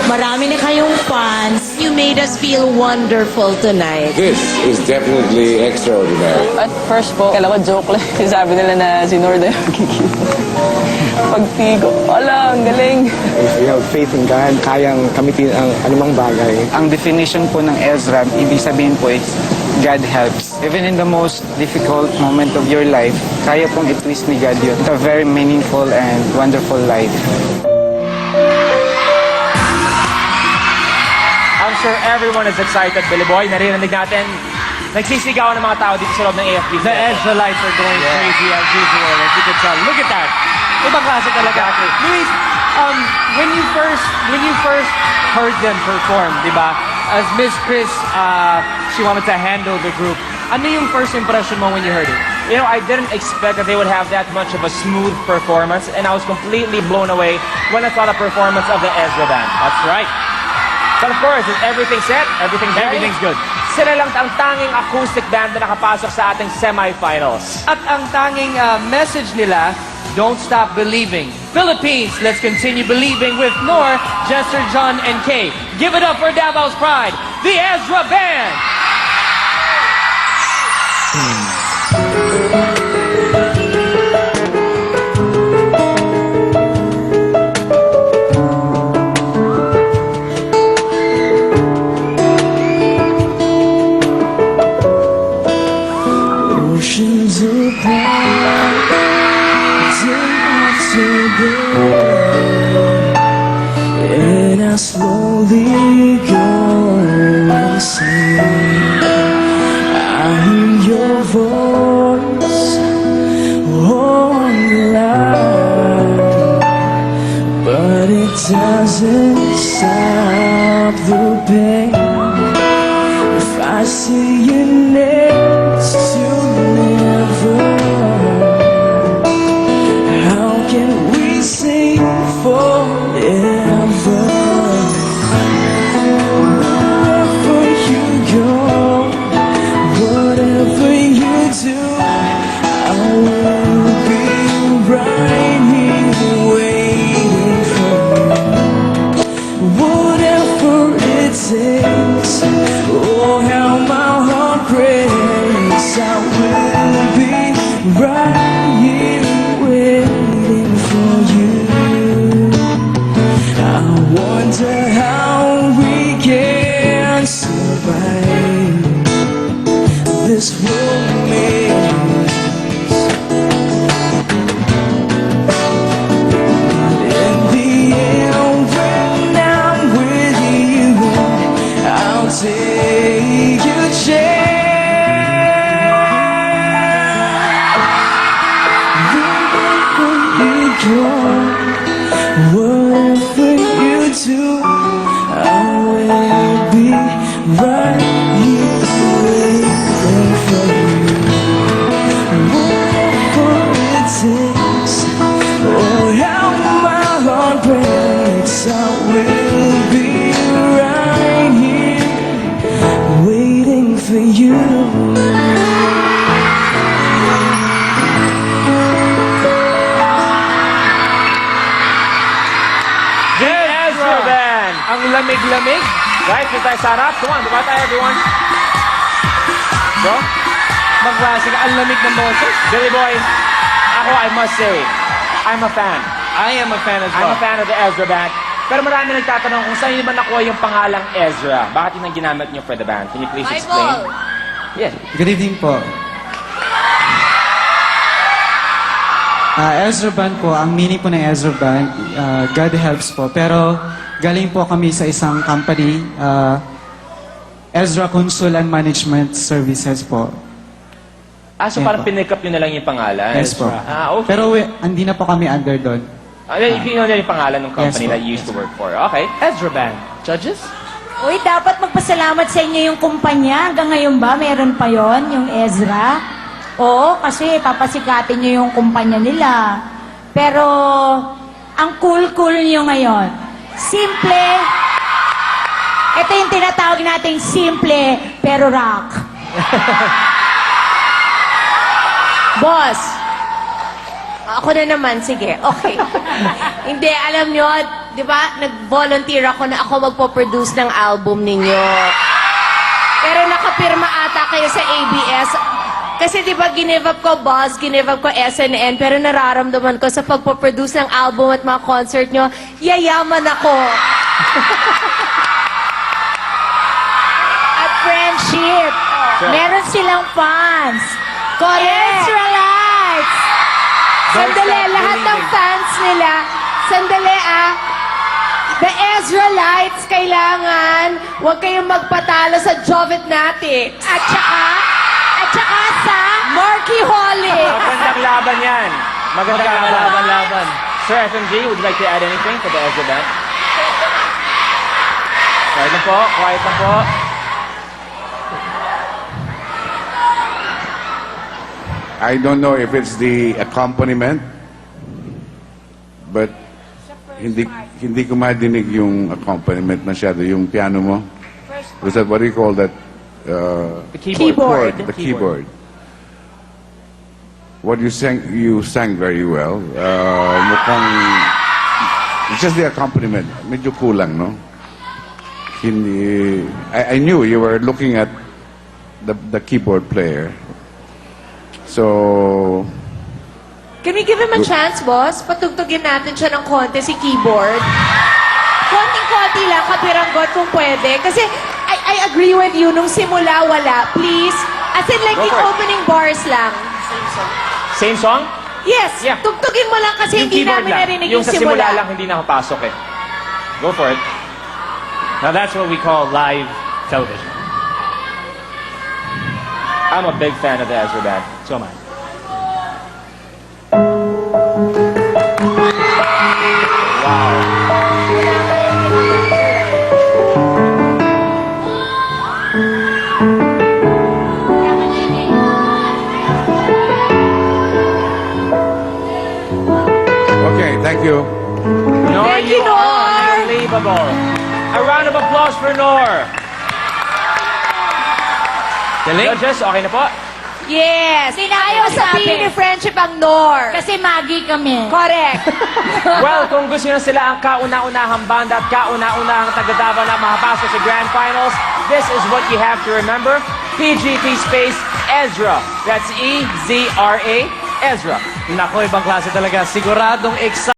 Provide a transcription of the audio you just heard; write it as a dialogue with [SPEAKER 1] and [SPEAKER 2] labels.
[SPEAKER 1] Marami na kayong fans. You made us feel wonderful tonight.
[SPEAKER 2] This is definitely extraordinary.
[SPEAKER 3] At first po, kala ko joke lang. Sabi nila na si Norda yung kikita. Pagtigo, ala, ang galing.
[SPEAKER 4] If you have faith in God, kayang kamitin ang anumang bagay.
[SPEAKER 5] Ang definition po ng Ezra, ibig sabihin po is God helps. Even in the most difficult moment of your life, kaya pong i-twist ni God yun. It's a very meaningful and wonderful life.
[SPEAKER 6] I'm sure everyone is excited, Billy Boy. Naririnig natin, nagsisigawan ng mga tao dito sa loob ng AFP. The Ezra lights are going crazy as usual, as you can tell. Look at that. Ibang klase talaga. Luis, when you first heard them perform, di ba? As Miss Chris, she wanted to handle the group. Ano yung first impression mo when you heard it? You know, I didn't expect that they would have that much of a smooth performance, and I was completely blown away when I saw the performance of the Ezra Band. That's right. But of course, is everything set? Everything's good. Sila lang ang tanging acoustic band na nakapasok sa ating semifinals. At ang tanging message nila, don't stop believing. Philippines, let's continue believing with Nor, Jester, John, and Kay. Give it up for Dabao's Pride, the Ezra Band!
[SPEAKER 7] Oceans apart, and I slowly go insane. I hear your voice on the line, but it doesn't stop the pain. If I see you next to never, how can we sing forever? Wherever you go, whatever you do, I will be right here waiting for you. Whatever it takes, oh how my heart breaks, I will be right here waiting for you. I wonder how we can survive this romance. In the end, when I'm with you, I'll take a chance. Wherever you do, I will be right here waiting for you. Whatever it takes, oh how my heart breaks, I will be right here waiting for you.
[SPEAKER 6] Ang lamig-lamig. Guys, dito tayo sa harap. Come on, diba tayo, everyone? Bro, magklase ka. Ang lamig ng boses. Billy Boy, ako, I must say, I'm a fan. I am a fan as well. I'm a fan of the Ezra Band. Pero marami nagtatanong kung saan nyo ba nakuha yung pangalang Ezra. Bakit yun ang ginamit nyo for the band? Can you please explain? Yes.
[SPEAKER 8] Good evening po. Ezra Band po, ang meaning po ng Ezra Band, God helps po. Pero galing po kami sa isang company, Ezra Consul and Management Services po.
[SPEAKER 6] So
[SPEAKER 8] Ayan
[SPEAKER 6] parang
[SPEAKER 8] po.
[SPEAKER 6] pinick up nyo na lang yung pangalan?
[SPEAKER 8] Yes po.
[SPEAKER 6] Okay.
[SPEAKER 8] Pero hindi na po kami under doon.
[SPEAKER 6] Yun yung pangalan ng company
[SPEAKER 8] Yes,
[SPEAKER 6] that you used to work for. Okay. Ezra Band. Judges?
[SPEAKER 1] Uy, dapat magpasalamat sa inyo yung kumpanya. Hanggang ngayon ba, meron pa yon yung Ezra? Oo, kasi papasikatin nyo yung kumpanya nila. Pero, ang cool-cool nyo ngayon. Simple. Ito yung tinatawag nating simple, pero rock.
[SPEAKER 9] Boss, ako na naman, sige. Okay. Hindi, alam nyo, di ba, nag-volunteer ako na ako magpo-produce ng album ninyo. Pero nakapirma ata kayo sa ABS. Kasi di ba, give up ko Buzz, give up ko SNN, pero nararamdaman ko sa pagpo-produce ng album at mga concert nyo, yayaman ako.
[SPEAKER 1] At friendship. Meron silang fans.
[SPEAKER 9] Correct.
[SPEAKER 1] Israelites.
[SPEAKER 9] Sandali, lahat ng fans nila, sandali the Ezralites, kailangan huwag kayong magpatalo sa Jovetnatics.
[SPEAKER 1] At saka sa
[SPEAKER 9] Marky Holly.
[SPEAKER 6] Magandang laban yan. Magandang laban. Sir FMG, would you like to add anything to the Ezra Band? Quiet lang po.
[SPEAKER 10] I don't know if it's the accompaniment, but hindi ko madinig yung accompaniment masyado, yung piano mo. Was that what do you call that?
[SPEAKER 6] The keyboard.
[SPEAKER 10] The keyboard. What you sang very well. Mukhang, it's just the accompaniment. Medyo kulang, no? I knew you were looking at the keyboard player. So,
[SPEAKER 9] Can we give him a chance, boss? Patugtugin natin siya ng konti si keyboard. Konting-konti lang, kapiranggot kung pwede. Kasi I agree with you, nung simula wala. Please, as in like
[SPEAKER 6] Go
[SPEAKER 9] yung
[SPEAKER 6] for it.
[SPEAKER 9] opening bars lang.
[SPEAKER 6] Same song?
[SPEAKER 9] Yes,
[SPEAKER 6] Yeah.
[SPEAKER 9] tugtugin mo lang kasi
[SPEAKER 6] Yung
[SPEAKER 9] hindi
[SPEAKER 6] keyboard
[SPEAKER 9] namin
[SPEAKER 6] lang.
[SPEAKER 9] narinig
[SPEAKER 6] Yung
[SPEAKER 9] yung
[SPEAKER 6] sa
[SPEAKER 9] simula.
[SPEAKER 6] simula lang, hindi nakapasok eh. Go for it. Now that's what we call live television. I'm a big fan of the Ezra Band. So am I.
[SPEAKER 10] okay, thank you.
[SPEAKER 6] Nor,
[SPEAKER 9] Thank you, Nor.
[SPEAKER 6] are unbelievable. A round of applause for Nor. Judges, okay na po?
[SPEAKER 9] Yes.
[SPEAKER 1] Hindi na
[SPEAKER 9] Ayaw
[SPEAKER 1] ako
[SPEAKER 9] sabihin
[SPEAKER 1] sabi.
[SPEAKER 9] ni friendship ang Nor.
[SPEAKER 1] Kasi magi kami.
[SPEAKER 9] Correct.
[SPEAKER 6] Well, kung gusto nyo sila ang kauna-unahang banda at kauna-unahang taga-Davao na makapasok sa Grand Finals, this is what you have to remember. PGP space Ezra. That's E-Z-R-A, Ezra.
[SPEAKER 7] Nako, ibang klase talaga. Siguradong excited.